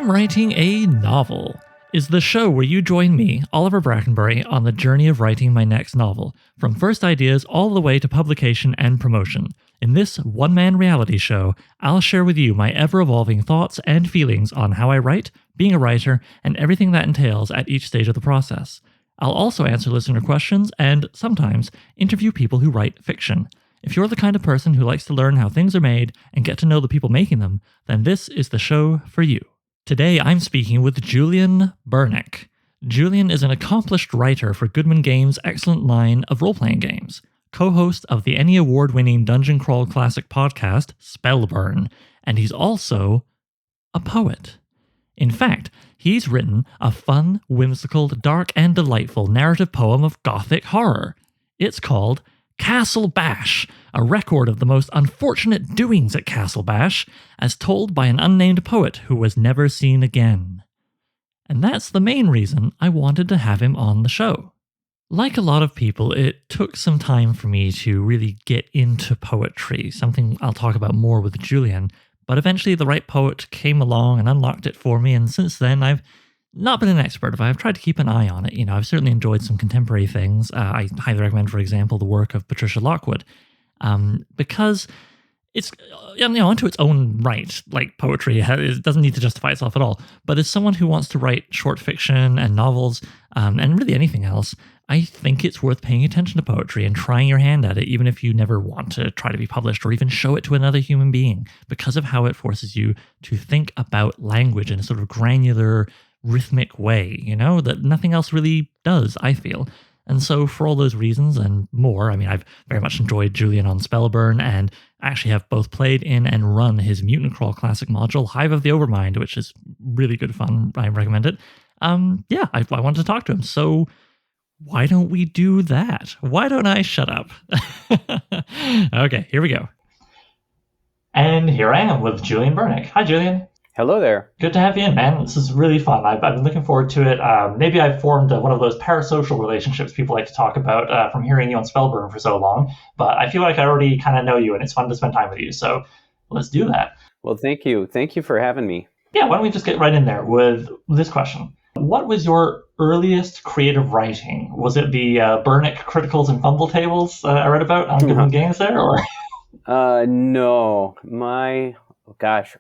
I'm Writing a Novel is the show where you join me, Oliver Brackenbury, on the journey of writing my next novel, from first ideas all the way to publication and promotion. In this one-man reality show, I'll share with you my ever-evolving thoughts and feelings on how I write, being a writer, and everything that entails at each stage of the process. I'll also answer listener questions and, sometimes, interview people who write fiction. If you're the kind of person who likes to learn how things are made and get to know the people making them, then this is the show for you. Today I'm speaking with Julian Bernick. Julian is an accomplished writer for Goodman Games' excellent line of role-playing games, co-host of the Emmy Award-winning Dungeon Crawl classic podcast, Spellburn, and he's also a poet. In fact, he's written a fun, whimsical, dark, and delightful narrative poem of Gothic horror. It's called Castle Bash, a record of the most unfortunate doings at Castle Bash, as told by an unnamed poet who was never seen again. And that's the main reason I wanted to have him on the show. Like a lot of people, it took some time for me to really get into poetry, something I'll talk about more with Julian, but eventually the right poet came along and unlocked it for me, and since then I've not been an expert of it. I've tried to keep an eye on it. I've certainly enjoyed some contemporary things. I highly recommend, for example, the work of Patricia Lockwood, because it's, onto its own right, like poetry, it doesn't need to justify itself at all. But as someone who wants to write short fiction and novels, and really anything else, I think it's worth paying attention to poetry and trying your hand at it, even if you never want to try to be published or even show it to another human being, because of how it forces you to think about language in a sort of granular, rhythmic way, that nothing else really does, I feel. And so for all those reasons and more, I've very much enjoyed Julian on Spellburn and actually have both played in and run his Mutant Crawl classic module, Hive of the Overmind, which is really good fun. I recommend it. I wanted to talk to him. So why don't we do that? Why don't I shut up? Okay, here we go. And here I am with Julian Bernick. Hi, Julian. Hello there. Good to have you in, man. This is really fun. I've been looking forward to it. Maybe I've formed one of those parasocial relationships people like to talk about from hearing you on Spellburn for so long, but I feel like I already kind of know you, and it's fun to spend time with you, so let's do that. Well, thank you. Thank you for having me. Yeah, why don't we just get right in there with this question. What was your earliest creative writing? Was it the Bernick criticals and fumble tables I read about on Goodman Games there, or? No. My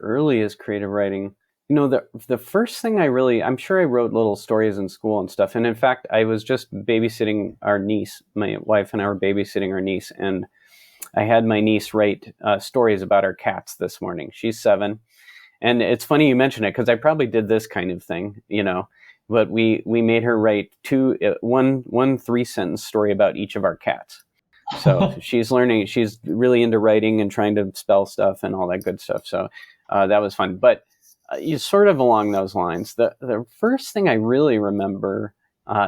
earliest creative writing. The first thing I'm sure I wrote little stories in school and stuff. And in fact, I was just babysitting our niece. My wife and I were babysitting our niece, and I had my niece write stories about our cats this morning. She's 7. And it's funny you mention it, because I probably did this kind of thing, but we made her write one 3-sentence story about each of our cats. So she's learning, she's really into writing and trying to spell stuff and all that good stuff. So that was fun. But sort of along those lines, the first thing I really remember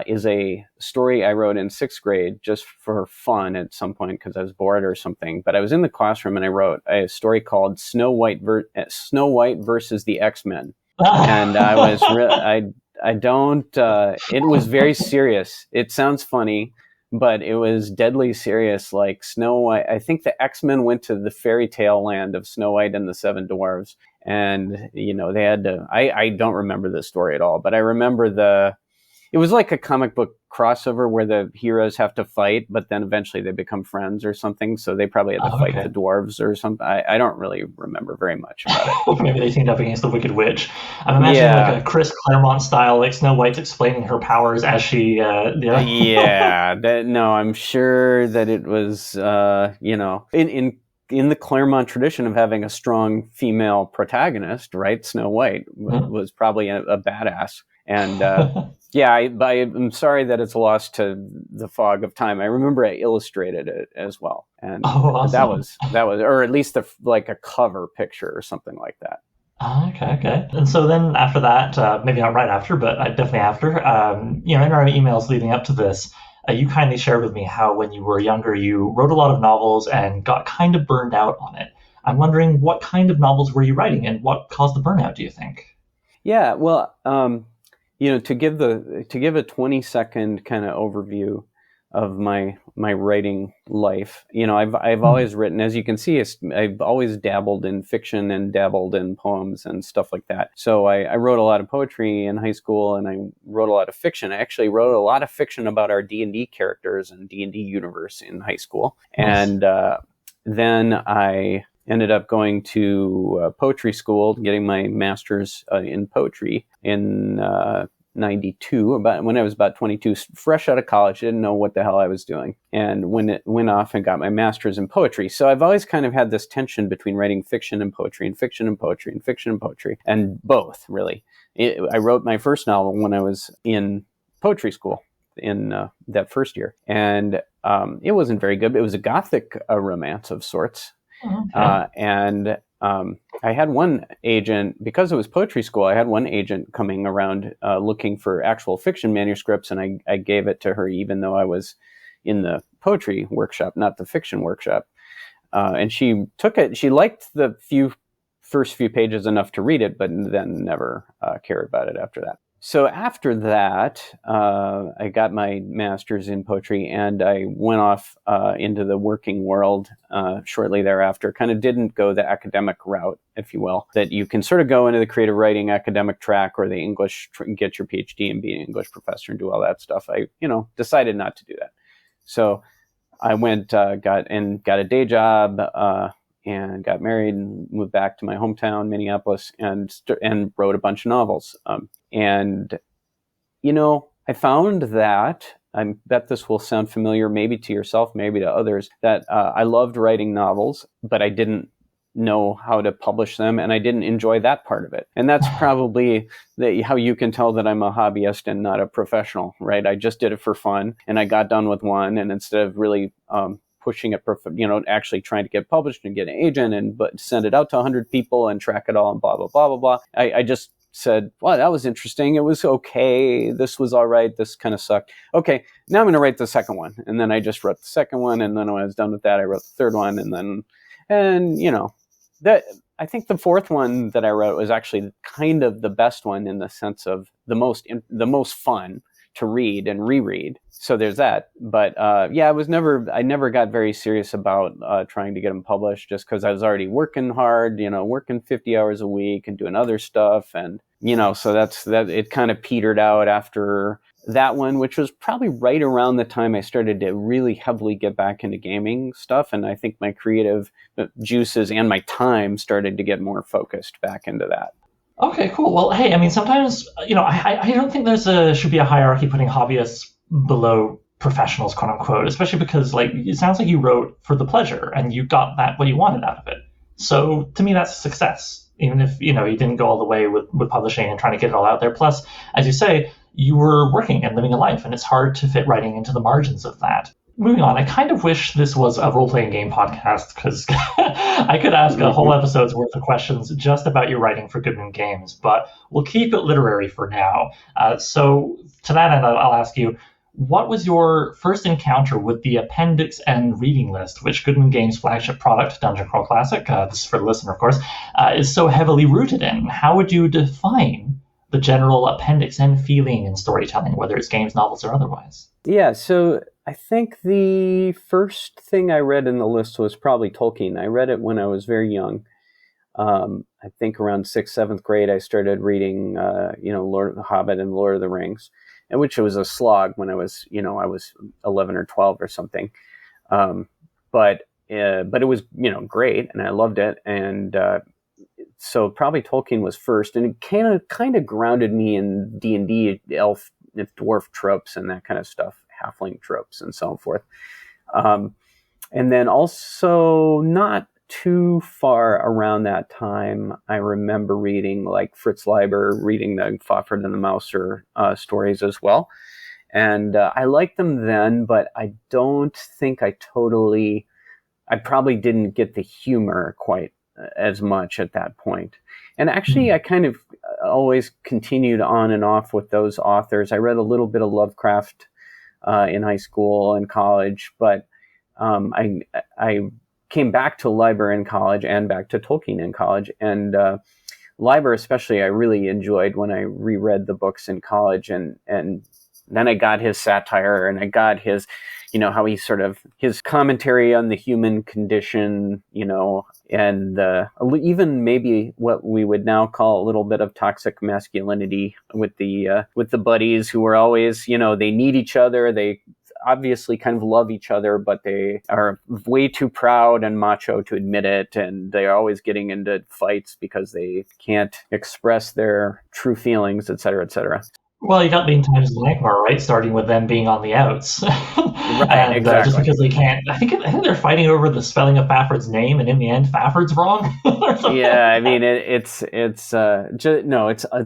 is a story I wrote in 6th grade just for fun at some point because I was bored or something. But I was in the classroom and I wrote a story called Snow White versus the X-Men. And I was it was very serious. It sounds funny, but it was deadly serious, like Snow White. I think the X-Men went to the fairy tale land of Snow White and the 7 Dwarves. And, they had to, I don't remember the story at all, but I remember it was like a comic book crossover where the heroes have to fight, but then eventually they become friends or something. So they probably had to fight the dwarves or something. I don't really remember very much about it. Maybe they teamed up against the Wicked Witch. I'm imagining like a Chris Claremont style, like Snow White's explaining her powers as she... Yeah, I'm sure that it was, in the Claremont tradition of having a strong female protagonist, right? Snow White was probably a badass. And I'm sorry that it's lost to the fog of time. I remember I illustrated it as well, and awesome. that was, or at least like a cover picture or something like that. Okay. And so then after that, maybe not right after, but definitely after, in our emails leading up to this, you kindly shared with me how when you were younger, you wrote a lot of novels and got kind of burned out on it. I'm wondering, what kind of novels were you writing and what caused the burnout, do you think? Yeah, well, to give a 20-second kind of overview, my writing life. I've always written, as you can see, I've always dabbled in fiction and dabbled in poems and stuff like that. So I wrote a lot of poetry in high school, and I wrote a lot of fiction. I actually wrote a lot of fiction about our D&D characters and D&D universe in high school. Nice. And then I ended up going to poetry school, getting my master's in poetry in 92, when I was about 22, fresh out of college. Didn't know what the hell I was doing, and went off and got my master's in poetry. So I've always kind of had this tension between writing fiction and poetry, and fiction and poetry, and fiction and poetry, and both, really. I wrote my first novel when I was in poetry school in that first year, and it wasn't very good. It was a Gothic romance of sorts. Okay. I had one agent, because it was poetry school, I had one agent coming around looking for actual fiction manuscripts, and I gave it to her even though I was in the poetry workshop, not the fiction workshop. And she took it. She liked the first few pages enough to read it, but then never cared about it after that. So after that, I got my master's in poetry, and I went off into the working world shortly thereafter. Kind of didn't go the academic route, if you will, that you can sort of go into the creative writing academic track or the English, get your PhD and be an English professor and do all that stuff. I, decided not to do that. So I went, got a day job, and got married and moved back to my hometown, Minneapolis, and wrote a bunch of novels. And I found that, I bet this will sound familiar maybe to yourself, maybe to others, that I loved writing novels, but I didn't know how to publish them, and I didn't enjoy that part of it. And that's probably how you can tell that I'm a hobbyist and not a professional, right? I just did it for fun, and I got done with one, and instead of really pushing it, actually trying to get published and get an agent but send it out to 100 people and track it all and blah, blah, blah, blah, blah. I just said, well, that was interesting. It was okay. This was all right. This kind of sucked. Okay, now I'm going to write the second one. And then I just wrote the second one. And then when I was done with that, I wrote the third one. That I think the fourth one that I wrote was actually kind of the best one, in the sense of the most fun to read and reread. So there's that. But I never got very serious about trying to get them published, just because I was already working hard, working 50 hours a week and doing other stuff. And, so that it kind of petered out after that one, which was probably right around the time I started to really heavily get back into gaming stuff. And I think my creative juices and my time started to get more focused back into that. Okay, cool. Well, hey, I mean, sometimes, I don't think should be a hierarchy putting hobbyists below professionals, quote unquote, especially because, it sounds like you wrote for the pleasure and you got what you wanted out of it. So to me, that's a success, even if, you didn't go all the way with publishing and trying to get it all out there. Plus, as you say, you were working and living a life, and it's hard to fit writing into the margins of that. Moving on, I kind of wish this was a role-playing game podcast, because I could ask a whole episode's worth of questions just about your writing for Goodman Games, but we'll keep it literary for now. So to that end, I'll ask you, what was your first encounter with the appendix and reading list, which Goodman Games' flagship product, Dungeon Crawl Classic, this is for the listener, of course, is so heavily rooted in? How would you define the general appendix and feeling in storytelling, whether it's games, novels, or otherwise? Yeah, so I think the first thing I read in the list was probably Tolkien. I read it when I was very young. I think around 6th, 7th grade, I started reading, Lord of the Hobbit and Lord of the Rings, and which was a slog when I was 11 or 12 or something. But it was, great, and I loved it. And so probably Tolkien was first, and it kind of grounded me in D&D, elf, dwarf tropes and that kind of stuff, halfling tropes and so forth. And then also, not too far around that time, I remember reading Fritz Leiber, reading the Fafhrd and the Mouser stories as well. And I liked them then, but I don't think I probably didn't get the humor quite as much at that point. And actually, I kind of always continued on and off with those authors. I read a little bit of Lovecraft in high school and college, but I came back to Leiber in college and back to Tolkien in college. And Leiber especially, I really enjoyed when I reread the books in college and then I got his satire, and I got his, how he sort of, his commentary on the human condition, and even maybe what we would now call a little bit of toxic masculinity with the buddies who are always, they need each other. They obviously kind of love each other, but they are way too proud and macho to admit it. And they're always getting into fights because they can't express their true feelings, et cetera, et cetera. Well, you got Lean Times and Nightmare, right? Starting with them being on the outs. Right, and exactly. Just because they can't, I think they're fighting over the spelling of Fafford's name, and in the end, Fafford's wrong. Yeah, I mean, it's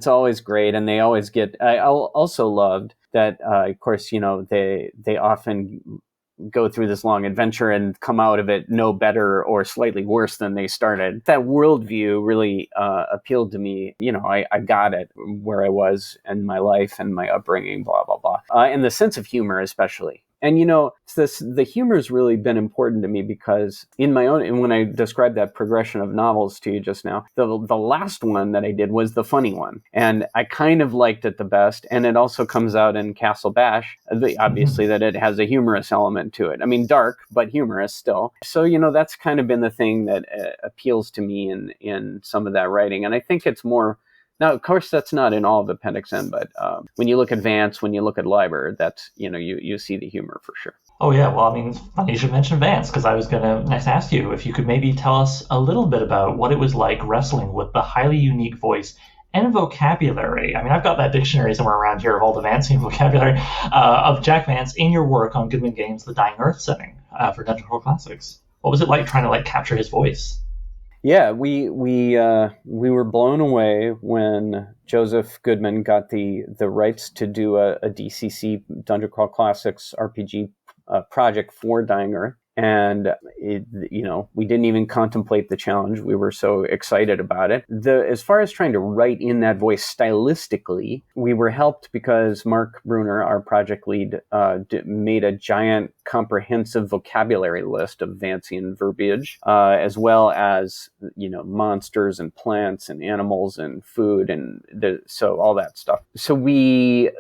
always great, and they always get. I also loved that, of course, they often go through this long adventure and come out of it no better or slightly worse than they started. That worldview really appealed to me. I got it where I was in my life and my upbringing, blah, blah, blah. And the sense of humor, especially. And, the humor's really been important to me because in my own, and when I described that progression of novels to you just now, the last one that I did was the funny one. And I kind of liked it the best. And it also comes out in Castle Bash, obviously, that it has a humorous element to it. I mean, dark, but humorous still. So, that's kind of been the thing that appeals to me in some of that writing. And I think it's more. Now, of course, that's not in all of Appendix N, but when you look at Vance, when you look at Liber, that's, you see the humor for sure. Oh, yeah. Well, I mean, funny you should mention Vance, because I was going to next ask you if you could maybe tell us a little bit about what it was like wrestling with the highly unique voice and vocabulary. I mean, I've got that dictionary somewhere around here of all the Vancian vocabulary of Jack Vance in your work on Goodman Games' The Dying Earth setting for Dungeon Crawl Classics. What was it like trying to capture his voice? Yeah, we were blown away when Joseph Goodman got the rights to do a DCC Dungeon Crawl Classics RPG project for Dying Earth. And we didn't even contemplate the challenge. We were so excited about it. As far as trying to write in that voice stylistically, we were helped because Mark Bruner, our project lead, made a giant comprehensive vocabulary list of Vancian verbiage, as well as monsters and plants and animals and food and so all that stuff. So we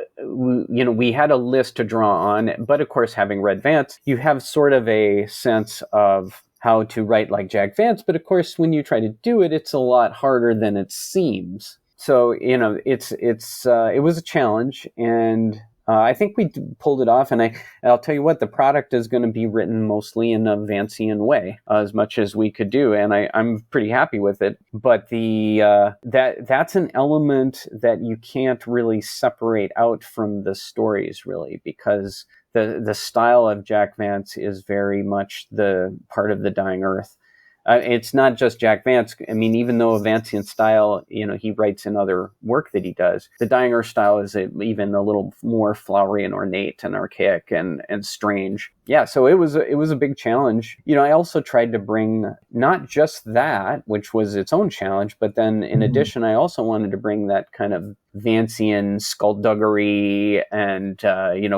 had a list to draw on, but of course, having read Vance, you have sort of a sense of how to write like Jack Vance, but of course, when you try to do it, it's a lot harder than it seems. So it was a challenge, and I think we pulled it off. And I'll tell you what, the product is going to be written mostly in a Vancian way, as much as we could do, and I'm pretty happy with it. But that's an element that you can't really separate out from the stories, really, because the style of Jack Vance is very much the part of the Dying Earth. It's not just Jack Vance. I mean, even though a Vancian style, he writes in other work that he does, the Dying Earth style is even a little more flowery and ornate and archaic and strange. Yeah, so it was a big challenge. I also tried to bring not just that, which was its own challenge, but then in addition, I also wanted to bring that kind of Vancian skullduggery and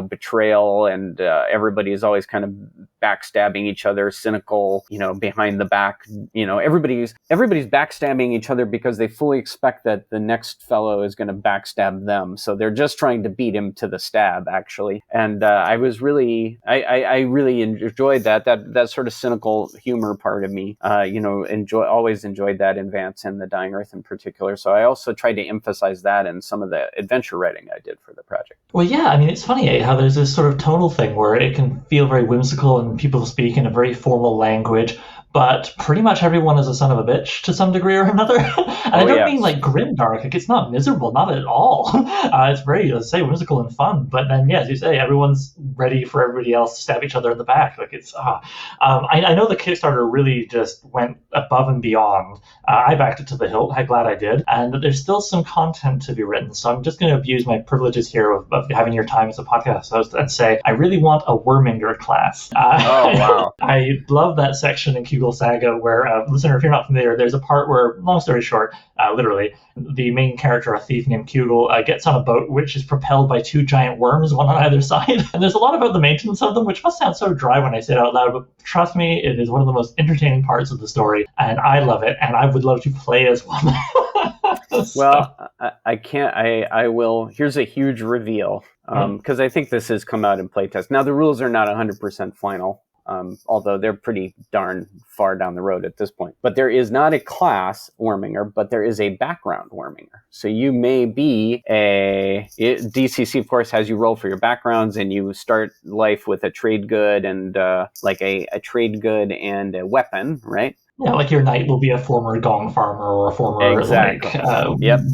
betrayal, and everybody is always kind of backstabbing each other, cynical, behind the back. Everybody's backstabbing each other because they fully expect that the next fellow is going to backstab them, so they're just trying to beat him to the stab, actually. And I really enjoyed that sort of cynical humor part of me. Always enjoyed that in Vance and the Dying Earth in particular. So I also tried to emphasize that in some of the adventure writing I did for the project. Well, yeah, I mean, it's funny how there's this sort of tonal thing where it can feel very whimsical and people speak in a very formal language, but pretty much everyone is a son of a bitch to some degree or another. And I don't mean like grimdark. It's not miserable, not at all. It's very, let's say, whimsical and fun. But then, yeah, as you say, everyone's ready for everybody else to stab each other in the back. I know the Kickstarter really just went above and beyond. I backed it to the hilt. I'm glad I did. And there's still some content to be written. So I'm just going to abuse my privileges here of having your time as a podcast host and say, I really want a Worminger class. Oh, wow. I love that section in Kugel Saga where, listener, if you're not familiar, there's a part where, long story short, literally, the main character, a thief named Kugel, gets on a boat which is propelled by two giant worms, one on either side. And there's a lot about the maintenance of them, which must sound so dry when I say it out loud, but trust me, it is one of the most entertaining parts of the story, and I love it, and I would love to play as one. Well, I can't. I will. Here's a huge reveal. because I think this has come out in playtest. Now, the rules are not 100% final, although they're pretty darn far down the road at this point. But there is not a class Warminger, but there is a background Warminger. So you may be DCC, of course, has you roll for your backgrounds, and you start life with a trade good and like a trade good and a weapon, right? Yeah, like your knight will be a former gong farmer or a former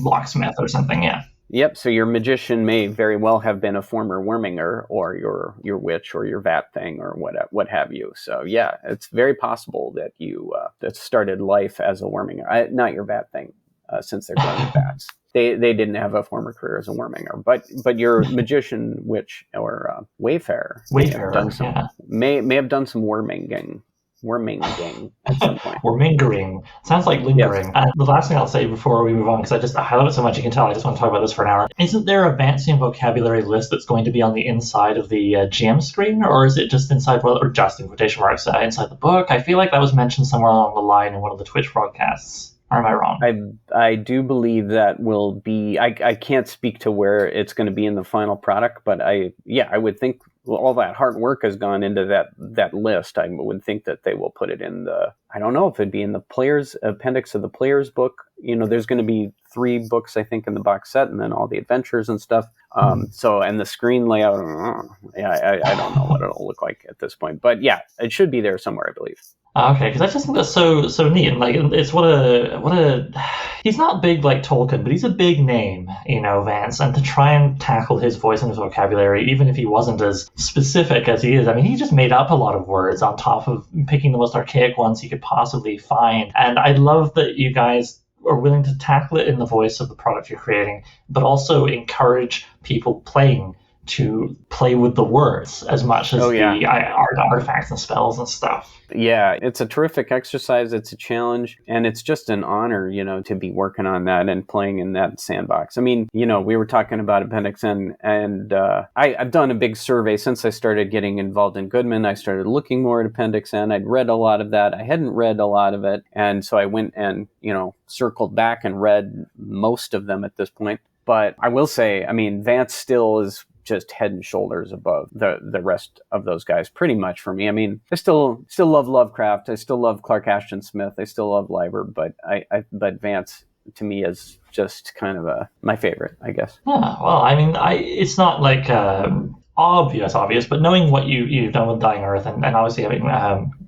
locksmith or something, yeah. Yep, so your magician may very well have been a former Worminger, or your witch or your vat thing or what have you. So yeah, it's very possible that you that started life as a Worminger. Not your vat thing, since they're going with vats. They didn't have a former career as a Worminger, but your magician, witch, or Wayfarer may have done some worminging at some point. Wormingering. Sounds like lingering. Yes. And the last thing I'll say before we move on, because I love it so much, you can tell I just want to talk about this for an hour. Isn't there a Vancian vocabulary list that's going to be on the inside of the GM screen, or is it just inside, or just in quotation marks, inside the book? I feel like that was mentioned somewhere along the line in one of the Twitch broadcasts. Or am I wrong? I do believe that will be. I can't speak to where it's going to be in the final product, but I would think all that hard work has gone into that list. I would think that they will put it in the. I don't know if it'd be in the player's appendix of the player's book. There's going to be 3 books, I think, in the box set, and then all the adventures and stuff. So, and the screen layout. I don't know what it'll look like at this point, but yeah, it should be there somewhere, I believe. Okay, because I just think that's so neat. And like, it's what a he's not big like Tolkien, but he's a big name, Vance. And to try and tackle his voice and his vocabulary, even if he wasn't as specific as he is, I mean, he just made up a lot of words on top of picking the most archaic ones he could possibly find. And I love that you guys are willing to tackle it in the voice of the product you're creating, but also encourage people playing to play with the words as much as the artifacts and spells and stuff. Yeah, it's a terrific exercise. It's a challenge, and it's just an honor, to be working on that and playing in that sandbox. I mean, we were talking about Appendix N, and I've done a big survey since I started getting involved in Goodman. I started looking more at Appendix N. I'd read a lot of that. I hadn't read a lot of it, and so I went and, circled back and read most of them at this point. But I will say, I mean, Vance still is just head and shoulders above the rest of those guys, pretty much for me. I mean, I still love Lovecraft. I still love Clark Ashton Smith. I still love Leiber, but but Vance to me is just kind of my favorite, I guess. Yeah, well, I mean, it's not like obvious, but knowing what you've done with Dying Earth and obviously having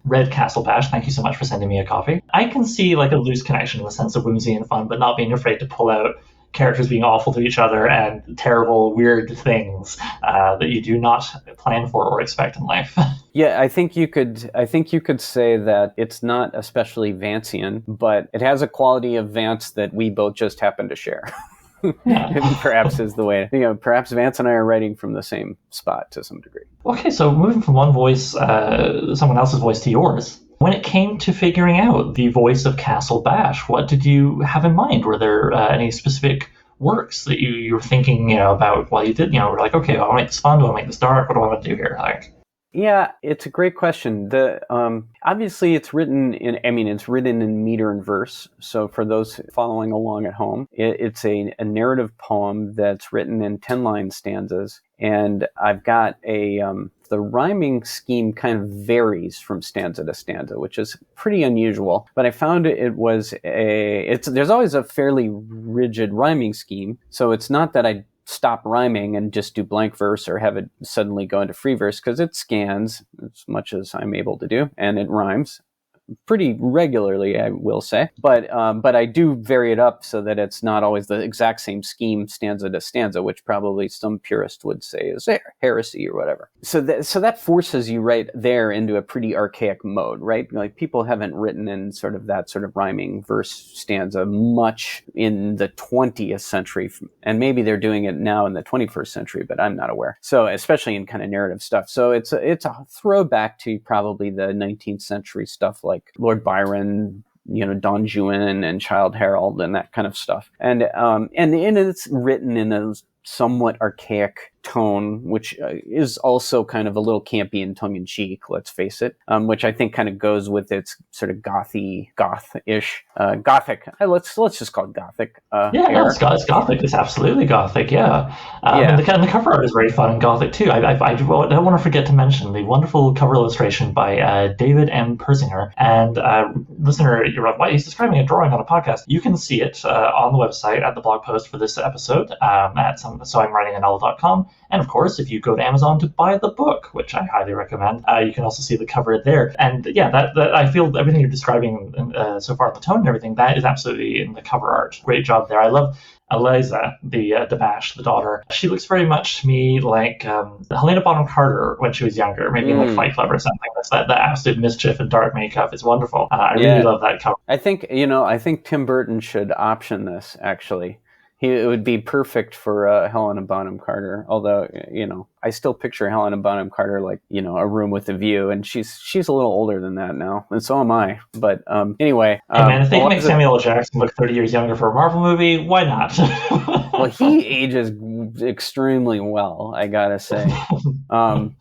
read Castle Bash, thank you so much for sending me a copy. I can see like a loose connection in the sense of whimsy and fun, but not being afraid to pull out characters being awful to each other and terrible, weird things that you do not plan for or expect in life. Yeah, I think you could say that it's not especially Vancian, but it has a quality of Vance that we both just happen to share. Yeah. Perhaps is the way. Perhaps Vance and I are writing from the same spot to some degree. Okay, so moving from one voice, someone else's voice, to yours. When it came to figuring out the voice of Castle Bash, what did you have in mind? Were there any specific works that you were thinking, about while you did? We're like, okay, I want to make this fun. Do I want to make this dark? What do I want to do here? Yeah, it's a great question. Obviously it's written in meter and verse. So for those following along at home, it's a narrative poem that's written in 10-line stanzas. And I've got the rhyming scheme kind of varies from stanza to stanza, which is pretty unusual. But I found there's always a fairly rigid rhyming scheme. So it's not that I stop rhyming and just do blank verse or have it suddenly go into free verse, because it scans as much as I'm able to do, and it rhymes pretty regularly, I will say. But I do vary it up so that it's not always the exact same scheme stanza to stanza, which probably some purist would say is heresy or whatever. So that forces you right there into a pretty archaic mode, right? Like people haven't written in that sort of rhyming verse stanza much in the 20th century, and maybe they're doing it now in the 21st century, but I'm not aware. So especially in kind of narrative stuff. So it's a throwback to probably the 19th century stuff like Lord Byron, Don Juan and Childe Harold and that kind of stuff. And it's written in a somewhat archaic tone, which is also kind of a little campy and tongue-in-cheek, let's face it, which I think kind of goes with its sort of goth-ish, Gothic. Let's just call it Gothic. No, it's Gothic. It's absolutely Gothic, yeah. And the cover art is very fun and Gothic, too. I don't want to forget to mention the wonderful cover illustration by David M. Persinger. And listener, you're right, he's describing a drawing on a podcast. You can see it on the website at the blog post for this episode so I'm writing a novel.com. And of course, if you go to Amazon to buy the book, which I highly recommend, you can also see the cover there. And yeah, that I feel everything you're describing so far, the tone and everything, that is absolutely in the cover art. Great job there. I love Eliza, the Bash, the daughter. She looks very much to me like Helena Bonham Carter when she was younger, maybe in like Fight Club or something. That's that absolute mischief and dark makeup. It's wonderful. I really love that cover. I think Tim Burton should option this, actually. It would be perfect for Helena Bonham Carter, although, I still picture Helena Bonham Carter like, A Room with a View, and she's a little older than that now, and so am I. But anyway. Hey man, if they can make Samuel L. Jackson look 30 years younger for a Marvel movie, why not? Well, he ages extremely well, I gotta say.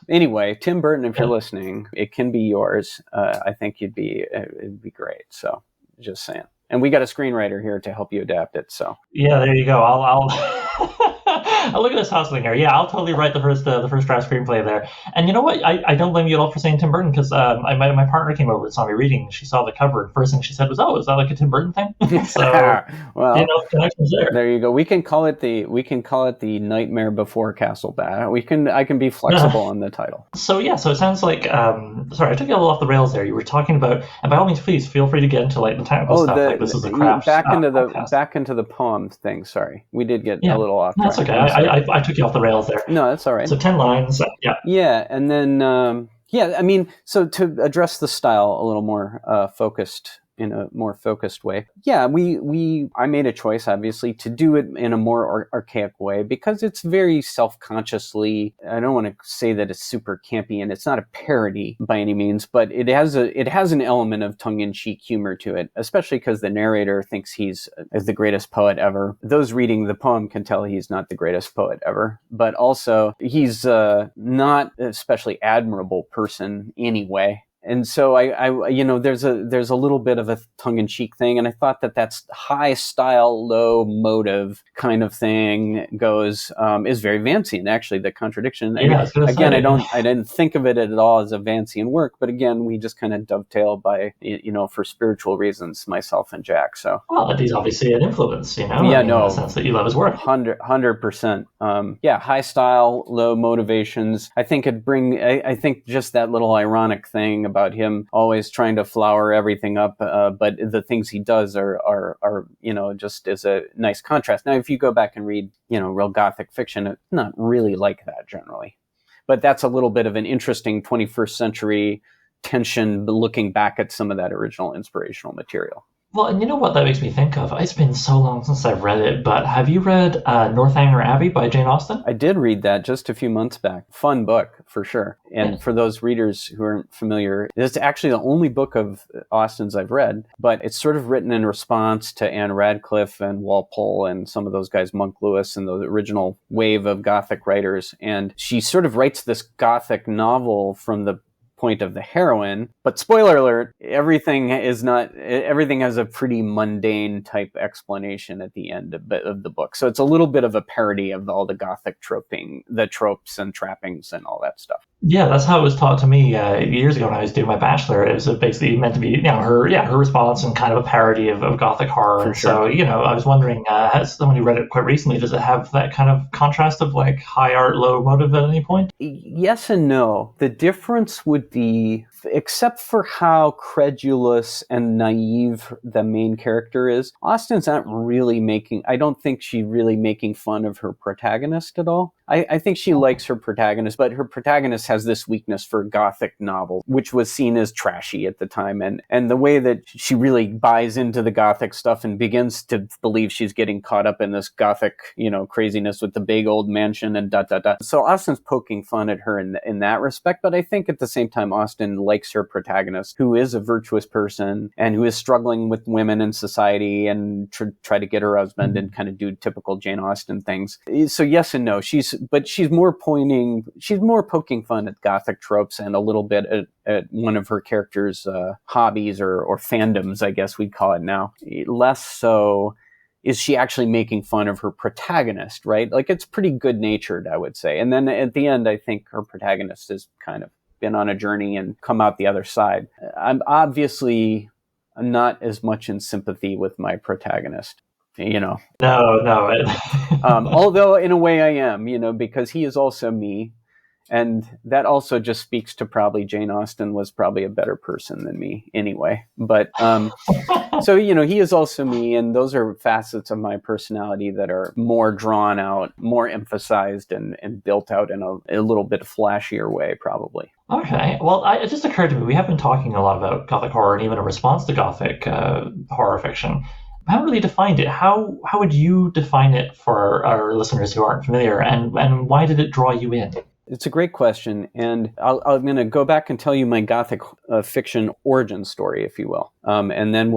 Anyway, Tim Burton, if you're listening, it can be yours. I think it'd be great. So, just saying. And we got a screenwriter here to help you adapt it. So yeah, there you go. I'll look at this hustling here. Yeah, I'll totally write the first draft screenplay there. And you know what? I don't blame you at all for saying Tim Burton, because my partner came over and saw me reading. She saw the cover, and first thing she said was, "Oh, is that like a Tim Burton thing?" So well, connections there. There you go. We can call it the Nightmare Before Castlebat. I can be flexible on the title. So it sounds like sorry, I took you a little off the rails there. You were talking about, and by all means, please feel free to get into like the technical stuff. Like this is the craft. Back into the poem thing. Sorry, we did get a little off track. That's okay. I took you off the rails there. No, that's all right. So 10 lines. Yeah, and then so to address the style a little more focused. In a more focused way. Yeah, I made a choice, obviously, to do it in a more archaic way because it's very self-consciously, I don't want to say that it's super campy and it's not a parody by any means, but it has an element of tongue-in-cheek humor to it, especially because the narrator thinks he's the greatest poet ever. Those reading the poem can tell he's not the greatest poet ever, but also he's not an especially admirable person anyway. And so there's a little bit of a tongue-in-cheek thing, and I thought that's high style, low motive kind of thing is very Vancian. Actually, the contradiction. Yeah, again, I didn't think of it at all as a Vancian work, but again, we just kind of dovetail by for spiritual reasons, myself and Jack. So he's obviously an influence, in the sense that you love his work. 100%. High style, low motivations. I think I think just that little ironic thing about him always trying to flower everything up, but the things he does are just as a nice contrast. Now, if you go back and read, real Gothic fiction, it's not really like that generally. But that's a little bit of an interesting 21st century tension looking back at some of that original inspirational material. Well, and you know what that makes me think of? It's been so long since I've read it, but have you read Northanger Abbey by Jane Austen? I did read that just a few months back. Fun book, for sure. And for those readers who aren't familiar, it's actually the only book of Austen's I've read, but it's sort of written in response to Anne Radcliffe and Walpole and some of those guys, Monk Lewis and the original wave of Gothic writers. And she sort of writes this Gothic novel from the point of the heroine, but spoiler alert, everything has a pretty mundane type explanation at the end of the book. So it's a little bit of a parody of all the Gothic the tropes and trappings and all that stuff. Yeah, that's how it was taught to me years ago when I was doing my bachelor. It was basically meant to be, her response and kind of a parody of Gothic horror. For sure. So, I was wondering, as someone who read it quite recently, does it have that kind of contrast of like high art, low motive at any point? Yes and no. The difference would be, except for how credulous and naive the main character is, Austen's not really I don't think she's really making fun of her protagonist at all. I think she likes her protagonist, but her protagonist has this weakness for Gothic novels, which was seen as trashy at the time. And the way that she really buys into the Gothic stuff and begins to believe she's getting caught up in this Gothic, craziness with the big old mansion and . So Austen's poking fun at her in that respect, but I think at the same time, Austen likes her protagonist, who is a virtuous person and who is struggling with women in society and try to get her husband and kind of do typical Jane Austen things. So yes and no. She's but she's more poking fun at Gothic tropes and a little bit at one of her characters' hobbies or fandoms, I guess we'd call it now. Less so is she actually making fun of her protagonist, right? Like, it's pretty good-natured, I would say. And then at the end, I think her protagonist has kind of been on a journey and come out the other side. I'm obviously not as much in sympathy with my protagonist, No. Although in a way I am, because he is also me. And that also just speaks to probably Jane Austen was probably a better person than me anyway. But so, he is also me. And those are facets of my personality that are more drawn out, more emphasized and built out in a little bit flashier way, probably. Okay. Well, it just occurred to me, we have been talking a lot about Gothic horror and even a response to Gothic horror fiction. I haven't really defined it. How would you define it for our listeners who aren't familiar? And why did it draw you in? It's a great question, and I'm going to go back and tell you my Gothic fiction origin story, if you will, and then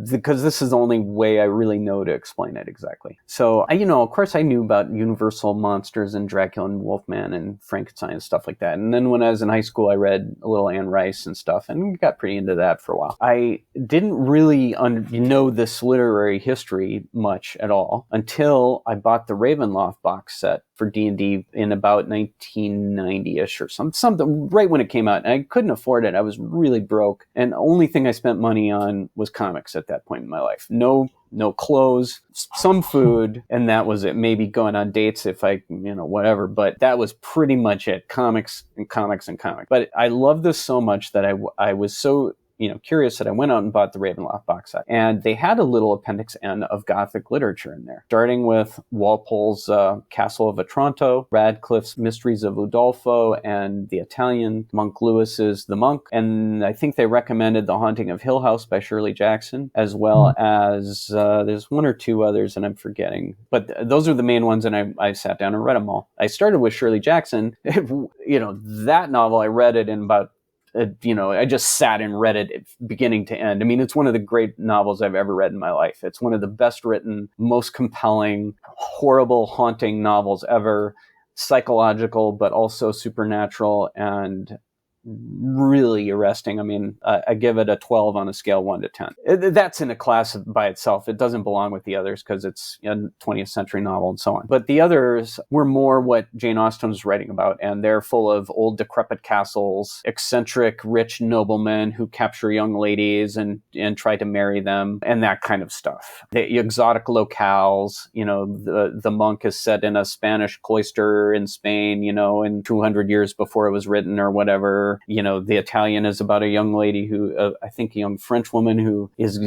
because this is the only way I really know to explain it exactly. So, of course, I knew about Universal monsters and Dracula and Wolfman and Frankenstein and stuff like that. And then when I was in high school, I read a little Anne Rice and stuff, and got pretty into that for a while. I didn't really know this literary history much at all until I bought the Ravenloft box set for D&D in about 1990-ish or something right when it came out. And I couldn't afford it. I was really broke. And the only thing I spent money on was comics at that point in my life. No clothes, some food, and that was it. Maybe going on dates if I, whatever. But that was pretty much it. Comics and comics and comics. But I loved this so much that I was so curious that I went out and bought the Ravenloft box set. And they had a little Appendix N of Gothic literature in there, starting with Walpole's Castle of Otranto, Radcliffe's Mysteries of Udolpho, and the Italian Monk Lewis's The Monk. And I think they recommended The Haunting of Hill House by Shirley Jackson, as well as there's one or two others, and I'm forgetting. But those are the main ones, and I sat down and read them all. I started with Shirley Jackson. That novel, I read it in about I just sat and read it beginning to end. I mean, it's one of the great novels I've ever read in my life. It's one of the best written, most compelling, horrible, haunting novels ever. Psychological, but also supernatural and really arresting. I mean, I give it a 12 on a scale 1 to 10. That's in a class by itself. It doesn't belong with the others because it's a 20th century novel and so on. But the others were more what Jane Austen was writing about, and they're full of old decrepit castles, eccentric rich noblemen who capture young ladies and try to marry them, and that kind of stuff. The exotic locales, the Monk is set in a Spanish cloister in Spain, in 200 years before it was written or whatever. The Italian is about a young lady who, I think a young French woman who is,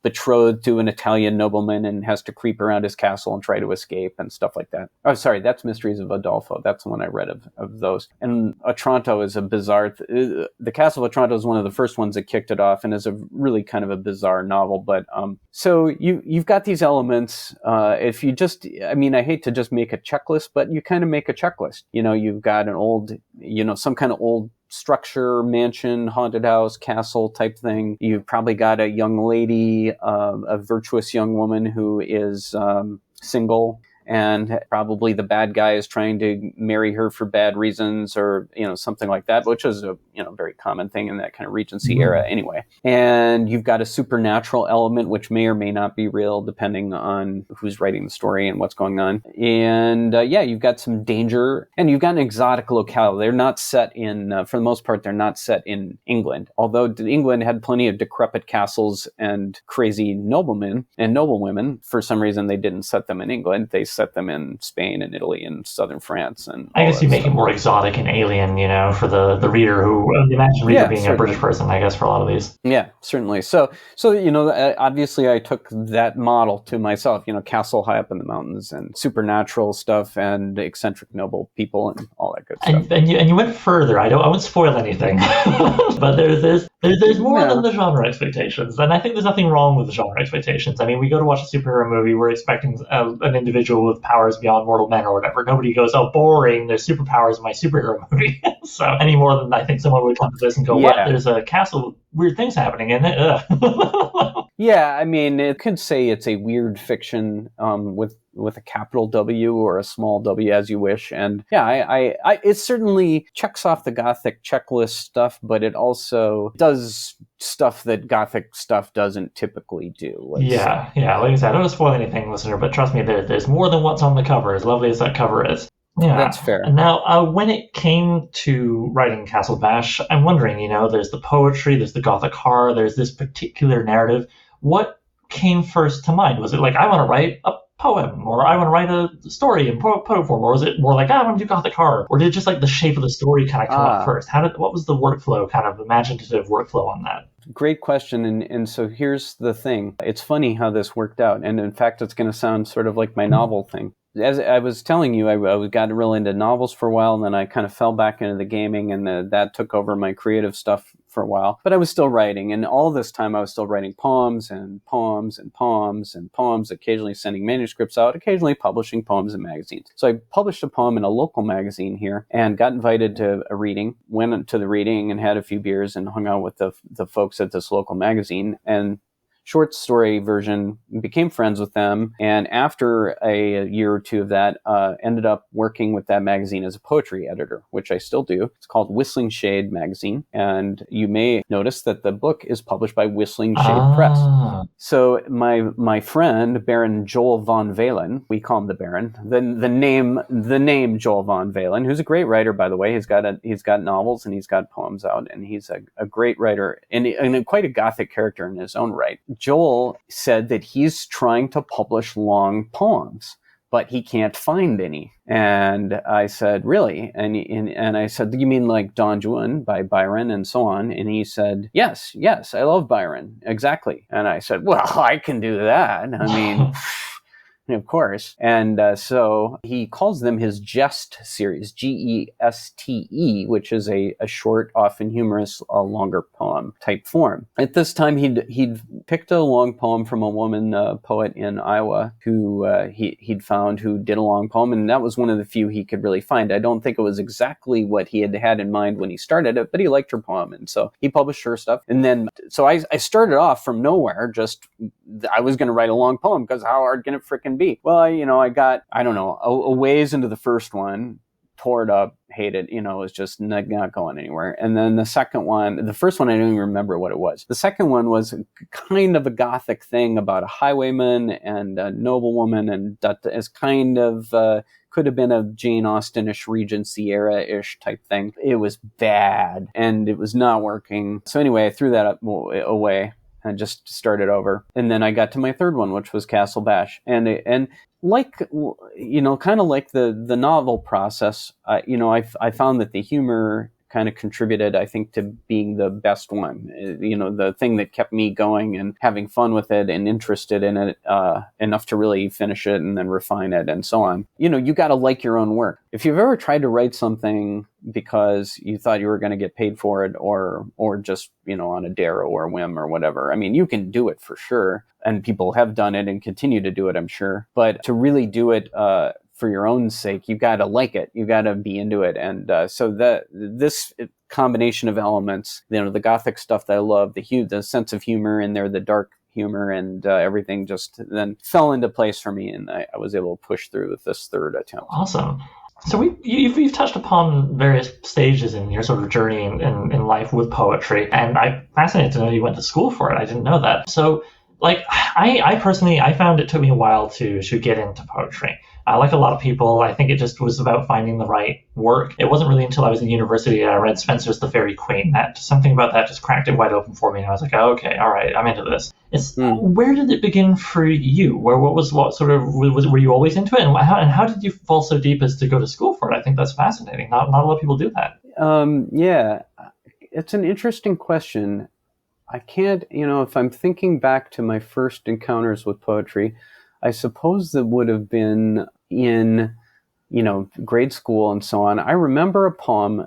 betrothed to an Italian nobleman and has to creep around his castle and try to escape and stuff like that. Oh, sorry, that's Mysteries of Udolpho. That's the one I read of those. And Otranto is a bizarre, the Castle of Otranto is one of the first ones that kicked it off and is a really kind of a bizarre novel. But so you've got these elements. If you just, I hate to just make a checklist, but you kind of make a checklist. You've got an old, some kind of old structure, mansion, haunted house, castle type thing. You've probably got a young lady, a virtuous young woman who is single, and probably the bad guy is trying to marry her for bad reasons or, something like that, which is a, very common thing in that kind of Regency era anyway. And you've got a supernatural element, which may or may not be real, depending on who's writing the story and what's going on. And you've got some danger, and you've got an exotic locale. They're not set in, for the most part, they're not set in England. Although England had plenty of decrepit castles and crazy noblemen and noblewomen, for some reason they didn't set them in England. They set them in Spain and Italy and southern France. And I guess you make it more exotic and alien, for the reader who, imagine reader being certainly a British person, I guess, for a lot of these. Yeah, certainly. So obviously I took that model to myself, castle high up in the mountains and supernatural stuff and eccentric noble people and all that good stuff. And you went further. I won't spoil anything, but there's more than the genre expectations. And I think there's nothing wrong with the genre expectations. I mean, we go to watch a superhero movie, we're expecting an individual with powers beyond mortal men or whatever. Nobody goes, oh, boring, there's superpowers in my superhero movie. So any more than I think someone would come to this and go, what? There's a castle with weird things happening in it. Yeah, it could say it's a weird fiction with with a capital W or a small W, as you wish. And yeah, I it certainly checks off the Gothic checklist stuff, but it also does stuff that Gothic stuff doesn't typically do. Yeah. Like I said, I don't want to spoil anything, listener, but trust me, there's more than what's on the cover, as lovely as that cover is. Yeah, that's fair. And now, when it came to writing Castle Bash, I'm wondering, there's the poetry, there's the Gothic horror, there's this particular narrative. What came first to mind? Was it like, I want to write a poem, or I want to write a story in poem form, or was it more like, I want to do Gothic horror, or did just like the shape of the story kind of come up first? What was the workflow, kind of imaginative workflow on that? Great question. And so here's the thing. It's funny how this worked out. And in fact, it's going to sound sort of like my novel thing. As I was telling you, I got real into novels for a while, and then I kind of fell back into the gaming, and that took over my creative stuff for a while. But I was still writing, and all this time I was still writing poems and poems and poems and poems, occasionally sending manuscripts out, occasionally publishing poems in magazines. So I published a poem in a local magazine here and got invited to a reading, went to the reading and had a few beers and hung out with the folks at this local magazine. And short story version, became friends with them. And after a year or two of that, ended up working with that magazine as a poetry editor, which I still do. It's called Whistling Shade Magazine. And you may notice that the book is published by Whistling Shade Press. So my friend, Baron Joel von Valen, we call him the Baron, the name Joel von Valen, who's a great writer, by the way. He's got novels and he's got poems out, and he's a great writer and quite a Gothic character in his own right. Joel said that he's trying to publish long poems, but he can't find any. And I said, really? And I said, you mean like Don Juan by Byron and so on? And he said, yes, I love Byron. Exactly. And I said, well, I can do that. I mean... Of course. And so he calls them his Jest series, Geste, which is a short, often humorous, longer poem type form. At this time, he'd picked a long poem from a woman poet in Iowa who he'd found who did a long poem, and that was one of the few he could really find. I don't think it was exactly what he had in mind when he started it, but he liked her poem, and so he published her stuff. And then, so I started off from nowhere, I was going to write a long poem, because how hard can it frickin' be? Well, I got, I don't know, a ways into the first one, tore it up, hated, it was just not going anywhere. And then the first one, I don't even remember what it was. The second one was kind of a Gothic thing about a highwayman and a noblewoman, and that is kind of, could have been a Jane Austen-ish, Regency era-ish type thing. It was bad, and it was not working. So anyway, I threw that away and just started over. And then I got to my third one, which was Castle Bash. And like, kind of like the novel process, I found that the humor kind of contributed, I think, to being the best one. The thing that kept me going and having fun with it and interested in it enough to really finish it and then refine it and so on. You got to like your own work. If you've ever tried to write something because you thought you were going to get paid for it or just, on a dare or a whim or whatever, I mean, you can do it for sure. And people have done it and continue to do it, I'm sure. But to really do it for your own sake, you got to like it. You got to be into it. And so this combination of elements, the Gothic stuff that I love, the sense of humor in there, the dark humor, and everything just then fell into place for me. And I was able to push through with this third attempt. Awesome. So you've touched upon various stages in your sort of journey in life with poetry. And I'm fascinated to know you went to school for it. I didn't know that. So I personally, I found it took me a while to get into poetry. Like a lot of people, I think it just was about finding the right work. It wasn't really until I was in university that I read Spenser's The Fairy Queen. Something about that just cracked it wide open for me. And I was like, oh, okay, all right, I'm into this. Where did it begin for you? Were you always into it? And how did you fall so deep as to go to school for it? I think that's fascinating. Not a lot of people do that. Yeah, it's an interesting question. I can't, if I'm thinking back to my first encounters with poetry, I suppose that would have been in, grade school and so on. I remember a poem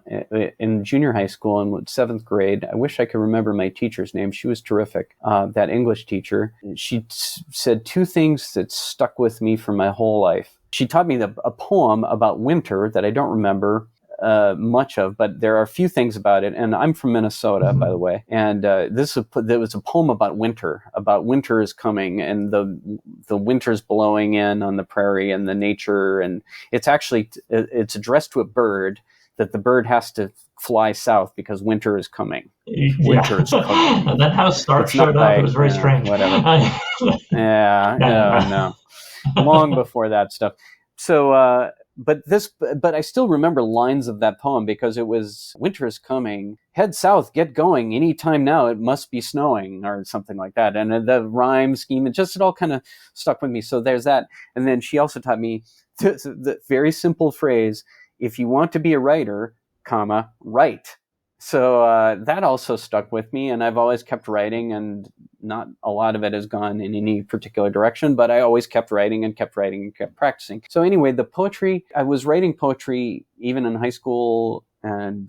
in junior high school in 7th grade. I wish I could remember my teacher's name. She was terrific, that English teacher. She said two things that stuck with me for my whole life. She taught me a poem about winter that I don't remember. much of, but there are a few things about it. And I'm from Minnesota, by the way. And there was a poem about winter is coming, and the winter's blowing in on the prairie and the nature. And it's addressed to a bird, that the bird has to fly south because winter is coming. Winter is coming. And then how Stark showed up, it was very strange. Whatever. No. Long before that stuff. So, but I still remember lines of that poem because it was, winter is coming, head south, get going, anytime now, it must be snowing, or something like that. And the rhyme scheme, it all kind of stuck with me. So there's that. And then she also taught me the very simple phrase, if you want to be a writer, comma, write. So that also stuck with me, and I've always kept writing, and not a lot of it has gone in any particular direction, but I always kept writing and kept practicing. So anyway, the poetry, I was writing poetry even in high school, and,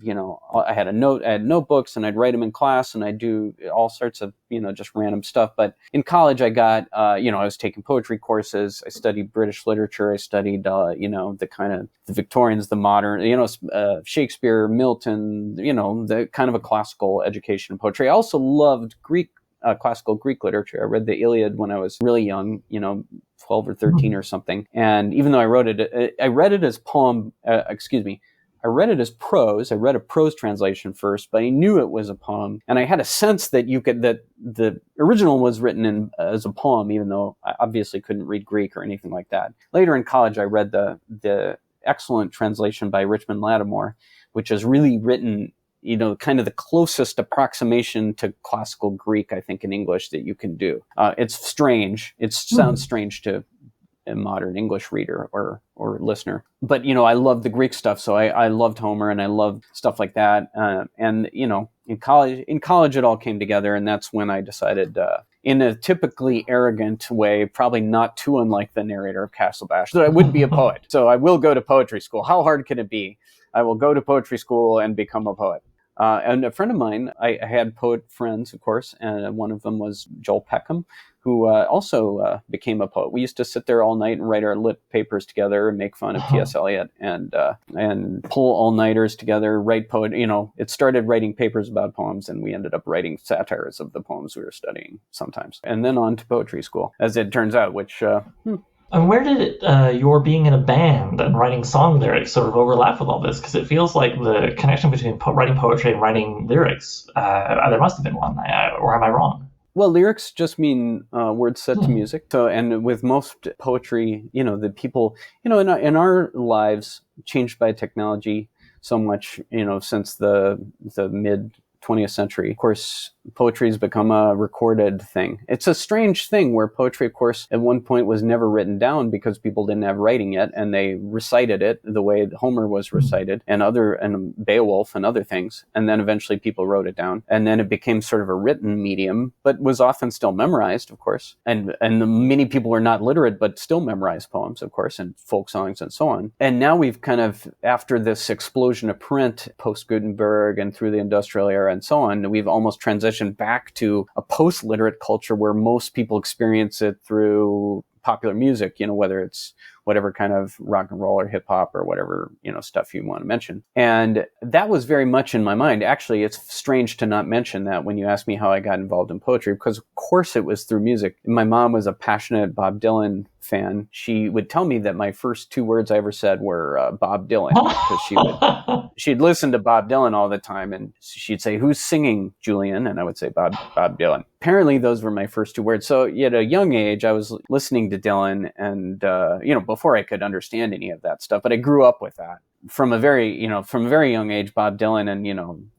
I had notebooks, and I'd write them in class, and I'd do all sorts of, just random stuff. But in college, I got, I was taking poetry courses. I studied British literature. I studied, the kind of the Victorians, the modern, Shakespeare, Milton, the kind of a classical education in poetry. I also loved classical Greek literature. I read the Iliad when I was really young, 12 or 13 or something. And even though I read it as I read it as prose. I read a prose translation first, but I knew it was a poem. And I had a sense that that the original was written as a poem, even though I obviously couldn't read Greek or anything like that. Later in college, I read the excellent translation by Richmond Lattimore, which is really written, kind of the closest approximation to classical Greek, I think, in English that you can do. It's strange. It sounds strange to a modern English reader or listener. But, I love the Greek stuff. So I loved Homer, and I loved stuff like that. And, in college, it all came together. And that's when I decided, in a typically arrogant way, probably not too unlike the narrator of Castle Bash, that I would be a poet. So I will go to poetry school. How hard can it be? I will go to poetry school and become a poet. And a friend of mine, I had poet friends, of course, and one of them was Joel Peckham, who also became a poet. We used to sit there all night and write our lit papers together and make fun of T.S. Eliot and pull all-nighters together, write it started writing papers about poems, and we ended up writing satires of the poems we were studying sometimes. And then on to poetry school, as it turns out, which... And where did your being in a band and writing song lyrics sort of overlap with all this? Because it feels like the connection between writing poetry and writing lyrics, there must have been one, or am I wrong? Well, lyrics just mean words set to music. So, and with most poetry, the people, in our lives changed by technology so much, since the mid 20th century. Of course, poetry has become a recorded thing. It's a strange thing where poetry, of course, at one point was never written down because people didn't have writing yet, and they recited it the way Homer was recited, and Beowulf and other things. And then eventually people wrote it down, and then it became sort of a written medium, but was often still memorized, of course. And many people were not literate, but still memorized poems, of course, and folk songs and so on. And now we've kind of, after this explosion of print, post-Gutenberg and through the industrial era and so on, we've almost transitioned back to a post-literate culture where most people experience it through popular music, whether it's whatever kind of rock and roll or hip hop or whatever, stuff you want to mention. And that was very much in my mind. Actually, it's strange to not mention that when you ask me how I got involved in poetry, because of course it was through music. My mom was a passionate Bob Dylan fan. She would tell me that my first two words I ever said were Bob Dylan, because she'd listen to Bob Dylan all the time, and she'd say, "Who's singing, Julian?" And I would say, Bob Dylan. Apparently those were my first two words. So at a young age, I was listening to Dylan, and before I could understand any of that stuff, but I grew up with that. From a very young age, Bob Dylan and,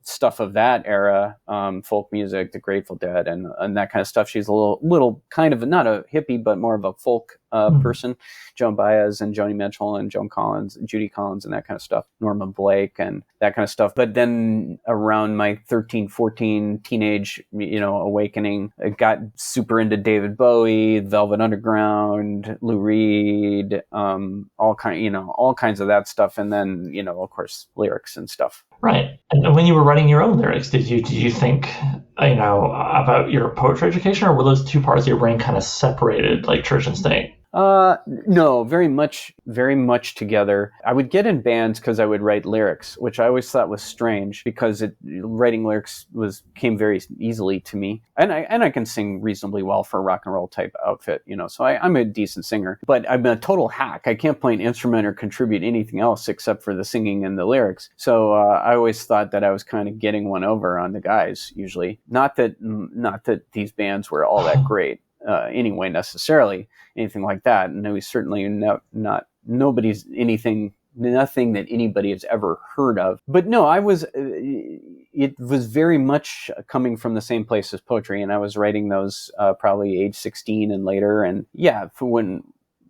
stuff of that era, folk music, the Grateful Dead and that kind of stuff. She's a little kind of not a hippie, but more of a folk person. Joan Baez and Joni Mitchell and Joan Collins, Judy Collins and that kind of stuff. Norma Blake and that kind of stuff. But then around my 13, 14 teenage, awakening, I got super into David Bowie, Velvet Underground, Lou Reed, all kinds of that stuff. And then, of course, lyrics and stuff. Right. And when you were writing your own lyrics, did you think, about your poetry education, or were those two parts of your brain kind of separated, like church and state? No, very much together. I would get in bands because I would write lyrics, which I always thought was strange because writing lyrics came very easily to me, and I can sing reasonably well for a rock and roll type outfit, so I'm a decent singer, but I'm a total hack. I can't play an instrument or contribute anything else except for the singing and the lyrics. So I always thought that I was kind of getting one over on the guys usually. Not that these bands were all that great. Anyway, necessarily anything like that, and it was certainly nothing that anybody has ever heard of. But no, it was very much coming from the same place as poetry, and I was writing those probably age 16 and later, and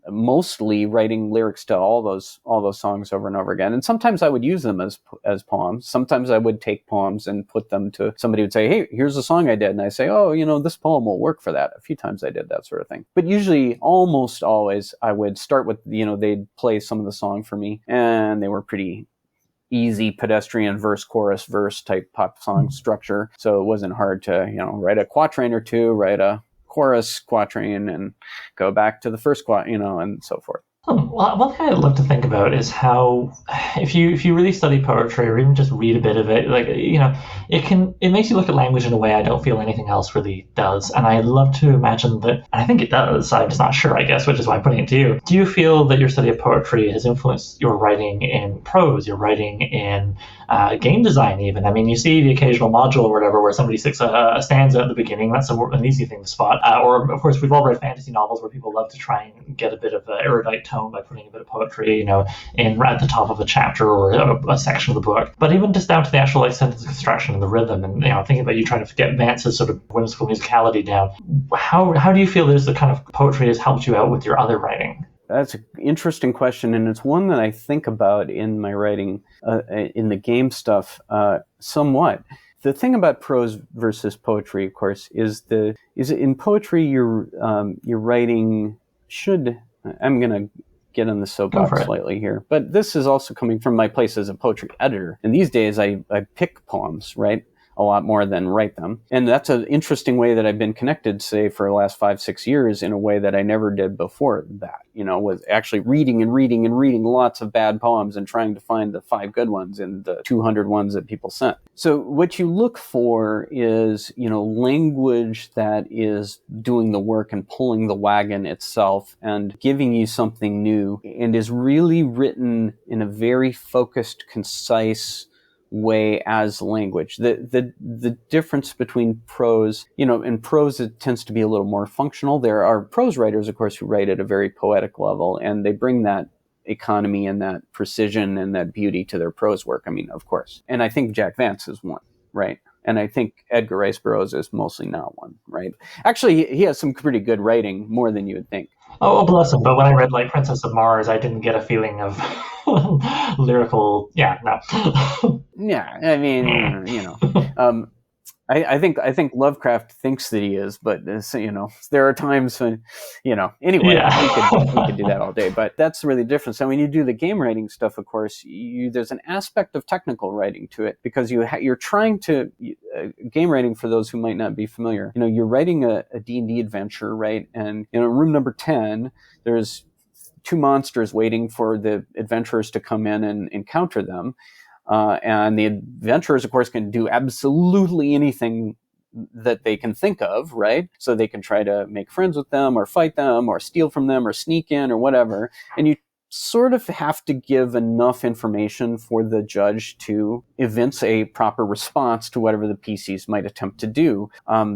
mostly writing lyrics to all those songs over and over again. And sometimes I would use them as poems. Sometimes I would take poems and put them to somebody would say, hey, here's a song I did. And I say, oh, this poem will work for that. A few times I did that sort of thing. But usually, almost always, I would start with, they'd play some of the song for me, and they were pretty easy pedestrian verse, chorus, verse type pop song structure. So it wasn't hard to, write a quatrain or two, write a chorus quatrain and go back to the first and so forth. Well, one thing I'd love to think about is how, if you really study poetry or even just read a bit of it, it makes you look at language in a way I don't feel anything else really does. And I love to imagine that, and I think it does, I'm just not sure, I guess, which is why I'm putting it to you. Do you feel that your study of poetry has influenced your writing in prose, your writing in game design even? I mean, you see the occasional module or whatever where somebody sticks a stanza at the beginning. That's an easy thing to spot. Or, of course, we've all read fantasy novels where people love to try and get a bit of erudite tone by putting a bit of poetry, in at the top of a chapter or a section of the book. But even just down to the actual sentence construction and the rhythm, and thinking about you trying to get Vance's sort of whimsical musicality down. How do you feel there's the kind of poetry has helped you out with your other writing? That's an interesting question, and it's one that I think about in my writing, in the game stuff, somewhat. The thing about prose versus poetry, of course, is in poetry you're writing should. I'm gonna get on the soapbox slightly here, but this is also coming from my place as a poetry editor. And these days I pick poems, right? A lot more than write them. And that's an interesting way that I've been connected, say, for the last 5-6 years in a way that I never did before that, was actually reading and reading and reading lots of bad poems and trying to find the 5 good ones and the 200 ones that people sent. So what you look for is, language that is doing the work and pulling the wagon itself and giving you something new and is really written in a very focused, concise way as language. The difference between prose, in prose it tends to be a little more functional. There are prose writers, of course, who write at a very poetic level, and they bring that economy and that precision and that beauty to their prose work. I mean, of course. And I think Jack Vance is one, right? And I think Edgar Rice Burroughs is mostly not one, right? Actually, he has some pretty good writing, more than you would think. Oh, bless him. But when I read, Princess of Mars, I didn't get a feeling of lyrical... Yeah, no. Yeah, I mean, I think Lovecraft thinks that he is, but there are times when, anyway, yeah. we could do that all day. But that's really different. So when you do the game writing stuff, of course, there's an aspect of technical writing to it because you're trying to game writing. For those who might not be familiar, you're writing a D&D adventure, right? And in room number 10, there's 2 monsters waiting for the adventurers to come in and encounter them. And the adventurers, of course, can do absolutely anything that they can think of, right? So they can try to make friends with them or fight them or steal from them or sneak in or whatever. And you sort of have to give enough information for the judge to evince a proper response to whatever the PCs might attempt to do.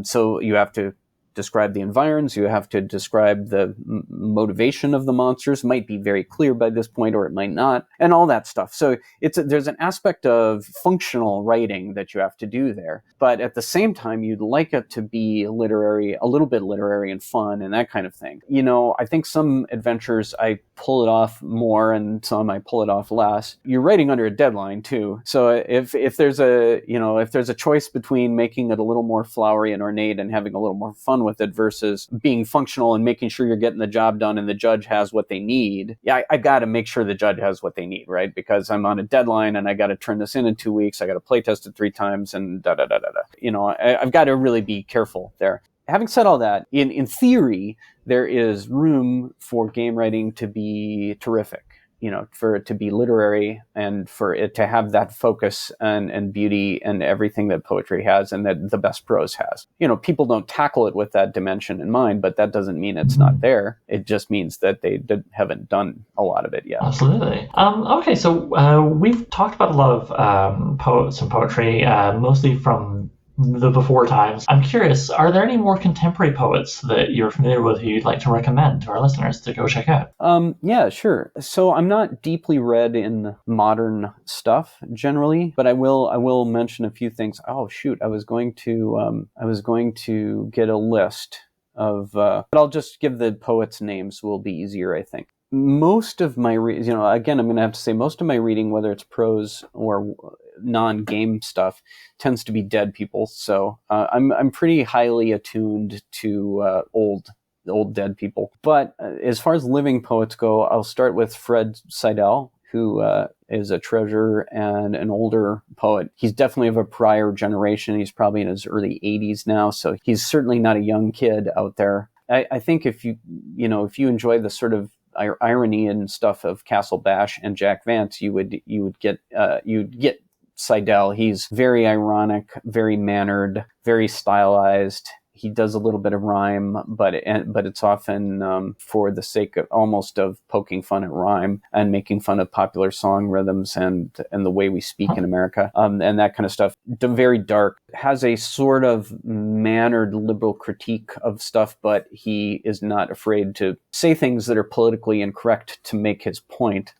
So you have to describe the environs, you have to describe the motivation of the monsters. It might be very clear by this point, or it might not, and all that stuff. So there's an aspect of functional writing that you have to do there. But at the same time, you'd like it to be a little bit literary and fun and that kind of thing. I think some adventures I pull it off more and some I pull it off less. You're writing under a deadline too. So if there's a choice between making it a little more flowery and ornate and having a little more fun with it versus being functional and making sure you're getting the job done and the judge has what they need. Yeah, I got to make sure the judge has what they need, right? Because I'm on a deadline and I got to turn this in 2 weeks. I got to play test it 3 times and da da da da da. I've got to really be careful there. having said all that, in theory, there is room for game writing to be terrific. For it to be literary and for it to have that focus and beauty and everything that poetry has and that the best prose has. People don't tackle it with that dimension in mind, but that doesn't mean it's not there. It just means that they haven't done a lot of it yet. Absolutely. Okay, so we've talked about a lot of poets and poetry, mostly from the before times. I'm curious, are there any more contemporary poets that you're familiar with who you'd like to recommend to our listeners to go check out? Yeah, sure. So I'm not deeply read in modern stuff generally, but I will mention a few things. Oh shoot, I was going to get a list of, but I'll just give the poets' names. Will be easier, I think. Most of my again, I'm going to have to say most of my reading, whether it's prose or non-game stuff, tends to be dead people. So I'm pretty highly attuned to old dead people. But as far as living poets go, I'll start with Fred Seidel, who is a treasure and an older poet. He's definitely of a prior generation. He's probably in his early 80s now, so he's certainly not a young kid out there. I think if you enjoy the sort of irony and stuff of Castle Bash and Jack Vance, you'd get Seidel. He's very ironic, very mannered, very stylized. He does a little bit of rhyme, but it's often for the sake of almost of poking fun at rhyme and making fun of popular song rhythms and the way we speak in America, and that kind of stuff. Very dark, has a sort of mannered liberal critique of stuff, but he is not afraid to say things that are politically incorrect to make his point.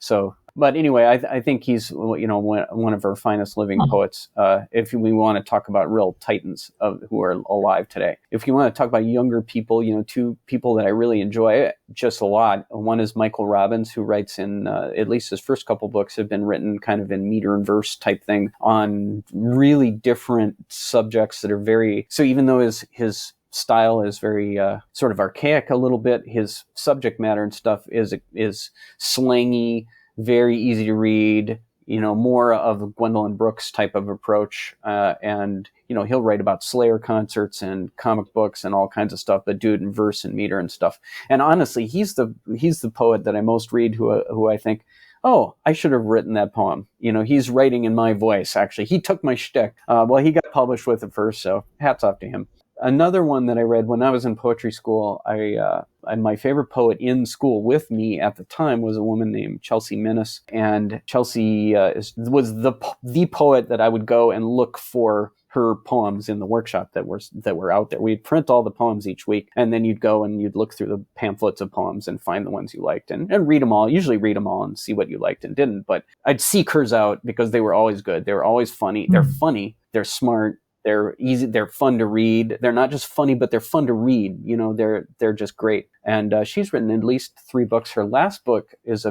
But anyway, I think he's one of our finest living poets. If we want to talk about real titans who are alive today, if you want to talk about younger people, two people that I really enjoy just a lot. One is Michael Robbins, who writes in at least his first couple books have been written kind of in meter and verse type thing on really different subjects that are very. So even though his style is very sort of archaic a little bit, his subject matter and stuff is slangy, very easy to read, more of a Gwendolyn Brooks type of approach. And he'll write about Slayer concerts and comic books and all kinds of stuff, but do it in verse and meter and stuff. And honestly, he's the poet that I most read who I think, oh, I should have written that poem. He's writing in my voice, actually. He took my shtick. He got published with it first, so hats off to him. Another one that I read when I was in poetry school, my favorite poet in school with me at the time was a woman named Chelsea Minnis, and Chelsea was the poet that I would go and look for her poems in the workshop that were out there. We'd print all the poems each week, and then you'd go and you'd look through the pamphlets of poems and find the ones you liked and read them all. Usually read them all and see what you liked and didn't. But I'd seek hers out because they were always good. They were always funny. They're funny. They're smart. They're easy. They're fun to read. They're not just funny, but they're fun to read. They're just great. And she's written at least 3 books. Her last book is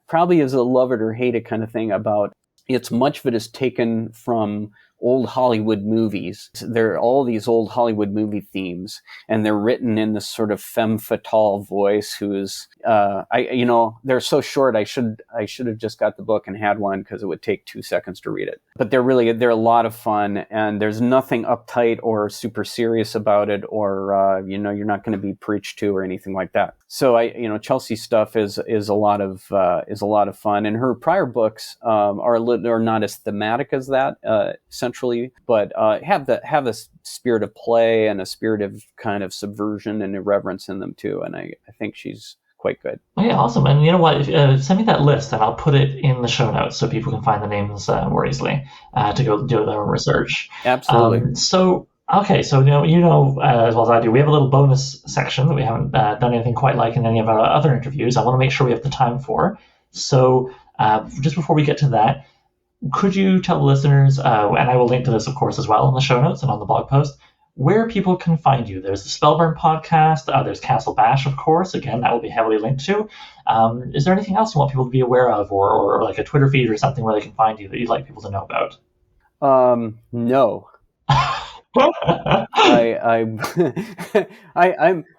probably is a love it or hate it kind of thing about. It's much of it is taken from old Hollywood movies. There are all these old Hollywood movie themes, and they're written in this sort of femme fatale voice who's, they're so short. I should have just got the book and had one because it would take 2 seconds to read it. But they're a lot of fun, and there's nothing uptight or super serious about it, or, you're not going to be preached to or anything like that. So Chelsea's stuff is a lot of fun, and her prior books are not as thematic as that centrally, but have the spirit of play and a spirit of kind of subversion and irreverence in them too. And I think she's quite good. Okay, awesome. And you know what? Send me that list, and I'll put it in the show notes so people can find the names more easily to go do their own research. Absolutely. Okay, so as well as I do, we have a little bonus section that we haven't done anything quite like in any of our other interviews. I want to make sure we have the time for. So just before we get to that, could you tell the listeners, and I will link to this, of course, as well in the show notes and on the blog post, where people can find you? There's the Spellburn podcast. There's Castle Bash, of course. Again, that will be heavily linked to. Is there anything else you want people to be aware of, or like a Twitter feed or something where they can find you that you'd like people to know about? No.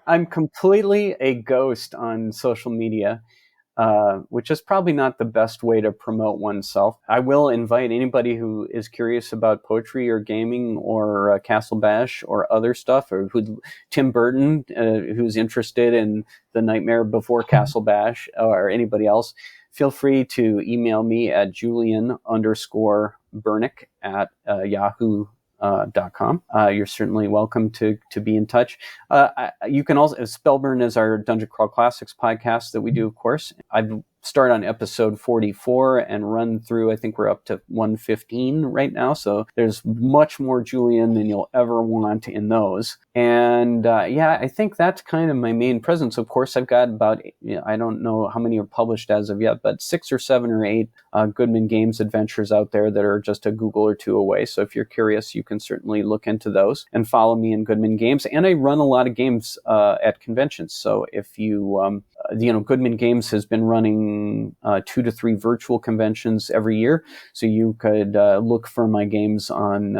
I'm completely a ghost on social media. which is probably not the best way to promote oneself. I will invite anybody who is curious about poetry or gaming or Castle Bash or other stuff, or Tim Burton, who's interested in The Nightmare Before Castle Bash, or anybody else. Feel free to email me at Julian_Bernick at yahoo.com. You're certainly welcome to be in touch. You can also, Spellburn is our Dungeon Crawl Classics podcast that we do, of course. I've started on episode 44 and run through, I think we're up to 115 right now. So there's much more Julian than you'll ever want in those. And I think that's kind of my main presence. Of course, I've got about, I don't know how many are published as of yet, but 6 or 7 or 8 Goodman Games adventures out there that are just a Google or two away. So if you're curious, you can certainly look into those and follow me in Goodman Games. And I run a lot of games at conventions. So if you, Goodman Games has been running 2 to 3 virtual conventions every year. So you could look for my games on,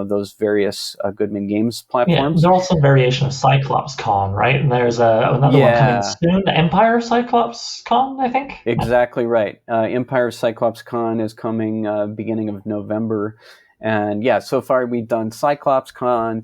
those various Goodman Games platforms. Yeah, there's also a variation of Cyclops Con, right? And there's another one coming soon, the Empire Cyclops Con, I think. Exactly right. Empire Cyclops Con is coming beginning of November. And so far we've done Cyclops Con,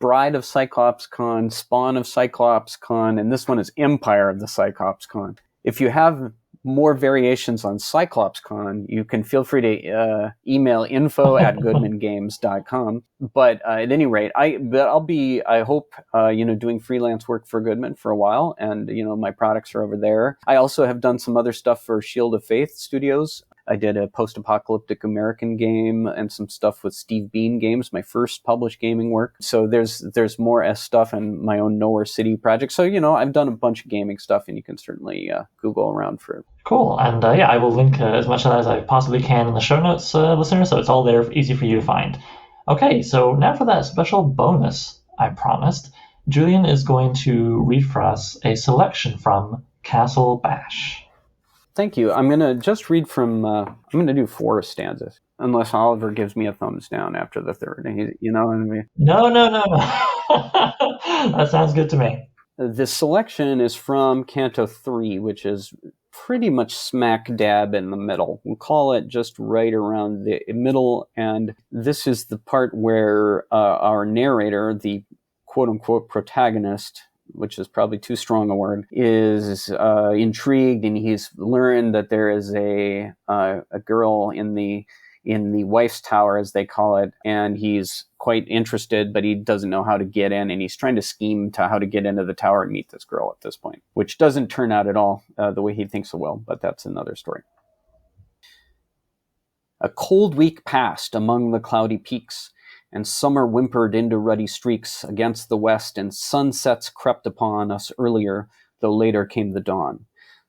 Bride of Cyclops Con, Spawn of Cyclops Con, and this one is Empire of the Cyclops Con. If you have more variations on Cyclops Con, you can feel free to email info@goodmangames.com. But at any rate, I'll be, I hope, doing freelance work for Goodman for a while, and my products are over there. I also have done some other stuff for Shield of Faith Studios. I did a post-apocalyptic American game and some stuff with Steve Bean Games, my first published gaming work. So there's more stuff in my own Nowhere City project. So, I've done a bunch of gaming stuff, and you can certainly Google around for it. Cool. And I will link as much as I possibly can in the show notes, listeners, so it's all there, easy for you to find. Okay, so now for that special bonus I promised. Julian is going to read for us a selection from Castle Bash. Thank you. I'm going to just read from, I'm going to do 4 stanzas, unless Oliver gives me a thumbs down after the third. You know what I mean? No. That sounds good to me. The selection is from Canto 3, which is pretty much smack dab in the middle. We'll call it just right around the middle, and this is the part where our narrator, the quote-unquote protagonist, which is probably too strong a word, is intrigued, and he's learned that there is a girl in the wife's tower, as they call it, and he's quite interested, but he doesn't know how to get in, and he's trying to scheme to how to get into the tower and meet this girl at this point, which doesn't turn out at all the way he thinks it will, but that's another story. A cold week passed among the cloudy peaks, and summer whimpered into ruddy streaks against the west, and sunsets crept upon us earlier, though later came the dawn.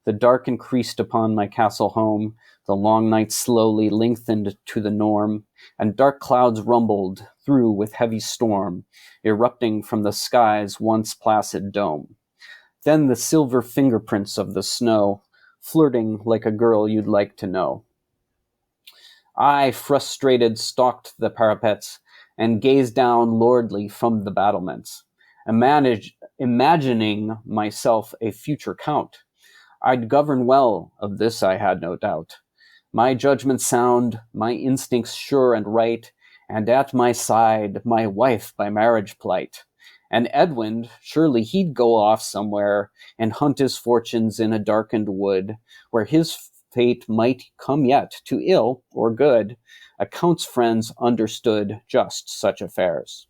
The dark increased upon my castle home, the long night slowly lengthened to the norm, and dark clouds rumbled through with heavy storm, erupting from the sky's once placid dome. Then the silver fingerprints of the snow, flirting like a girl you'd like to know. I, frustrated, stalked the parapets, and gazed down lordly from the battlements, imagining myself a future count. I'd govern well, of this I had no doubt. My judgment sound, my instincts sure and right, and at my side my wife by marriage plight. And Edwin, surely he'd go off somewhere and hunt his fortunes in a darkened wood, where his fate might come yet to ill or good. A count's friends understood just such affairs.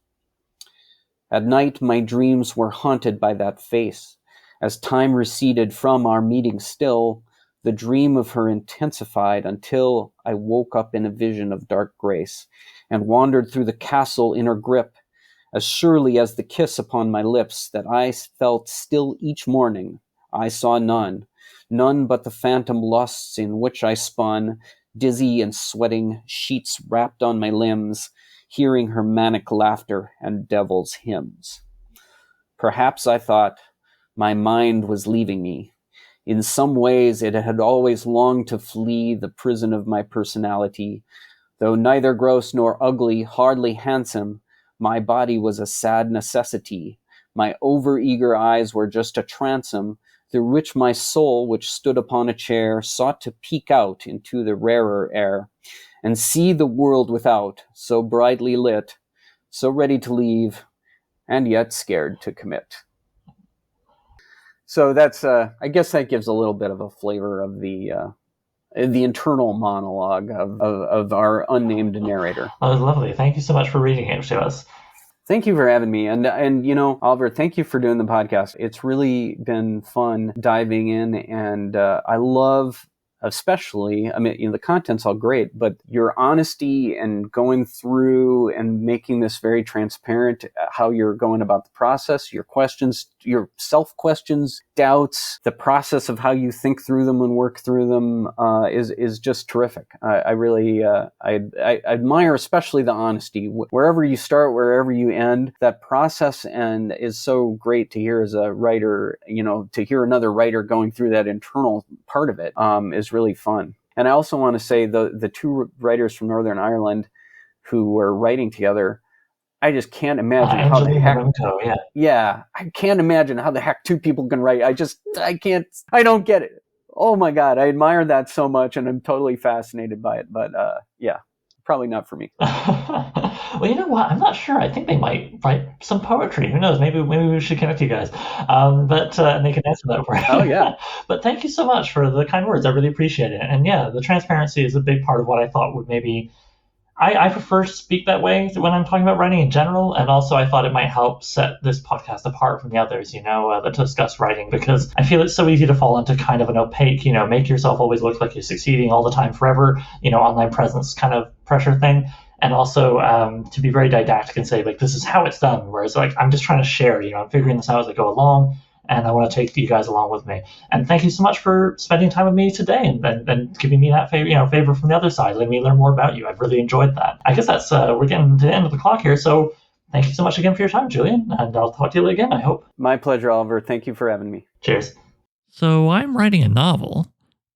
At night my dreams were haunted by that face. As time receded from our meeting still, the dream of her intensified until I woke up in a vision of dark grace and wandered through the castle in her grip, as surely as the kiss upon my lips that I felt still each morning. I saw none but the phantom lusts in which I spun, dizzy and sweating, sheets wrapped on my limbs, hearing her manic laughter and devil's hymns. Perhaps, I thought, my mind was leaving me. In some ways it had always longed to flee the prison of my personality. Though neither gross nor ugly, hardly handsome, my body was a sad necessity. My over-eager eyes were just a transom, through which my soul, which stood upon a chair, sought to peek out into the rarer air, and see the world without, so brightly lit, so ready to leave, and yet scared to commit. So that's, I guess that gives a little bit of a flavor of the internal monologue of our unnamed narrator. That was lovely. Thank you so much for reading it to us. Thank you for having me. And you know, Oliver, thank you for doing the podcast. It's really been fun diving in, and I love, especially, I mean, you know, the content's all great, but your honesty and going through and making this very transparent, how you're going about the process, your questions, your self-questions, doubts, the process of how you think through them and work through them is just terrific. I really I admire especially the honesty. Wherever you start, wherever you end, that process and is so great to hear as a writer, you know, to hear another writer going through that internal part of it is really fun. And I also want to say the two writers from Northern Ireland who were writing together, I just can't imagine how the heck. Yeah, I can't imagine how the heck two people can write. I don't get it. Oh my God, I admire that so much, and I'm totally fascinated by it. But yeah, probably not for me. Well, you know what? I'm not sure. I think they might write some poetry. Who knows? Maybe we should connect you guys. But and they can answer that for you. Oh yeah. But thank you so much for the kind words. I really appreciate it. And yeah, the transparency is a big part of what I thought would maybe. I prefer to speak that way when I'm talking about writing in general, and also I thought it might help set this podcast apart from the others, you know, that discuss writing, because I feel it's so easy to fall into kind of an opaque, you know, make yourself always look like you're succeeding all the time forever, you know, online presence kind of pressure thing, and also to be very didactic and say, like, this is how it's done, whereas, like, I'm just trying to share, you know, I'm figuring this out as I go along, and I want to take you guys along with me. And thank you so much for spending time with me today and giving me that favor from the other side, letting me learn more about you. I've really enjoyed that. I guess that's we're getting to the end of the clock here. So thank you so much again for your time, Julian. And I'll talk to you again, I hope. My pleasure, Oliver. Thank you for having me. Cheers. So I'm writing a novel.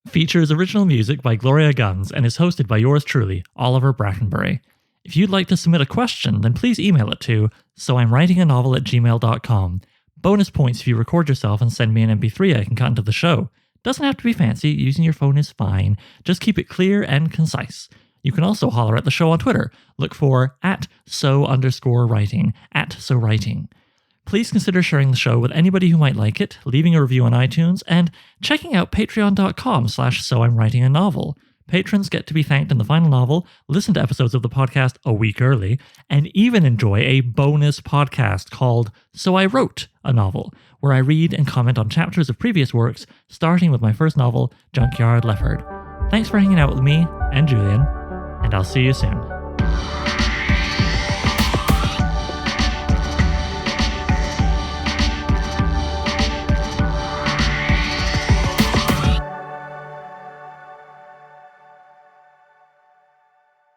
Features original music by Gloria Guns and is hosted by yours truly, Oliver Brackenbury. If you'd like to submit a question, then please email it to soimwritinganovel@gmail.com. Bonus points if you record yourself and send me an MP3 I can cut into the show. Doesn't have to be fancy, using your phone is fine. Just keep it clear and concise. You can also holler at the show on Twitter. Look for @so_writing, @sowriting. Please consider sharing the show with anybody who might like it, leaving a review on iTunes, and checking out patreon.com/soimwritinganovel. Patrons get to be thanked in the final novel, listen to episodes of the podcast a week early, and even enjoy a bonus podcast called So I Wrote a Novel, where I read and comment on chapters of previous works, starting with my first novel, Junkyard Leopard. Thanks for hanging out with me and Julian, and I'll see you soon.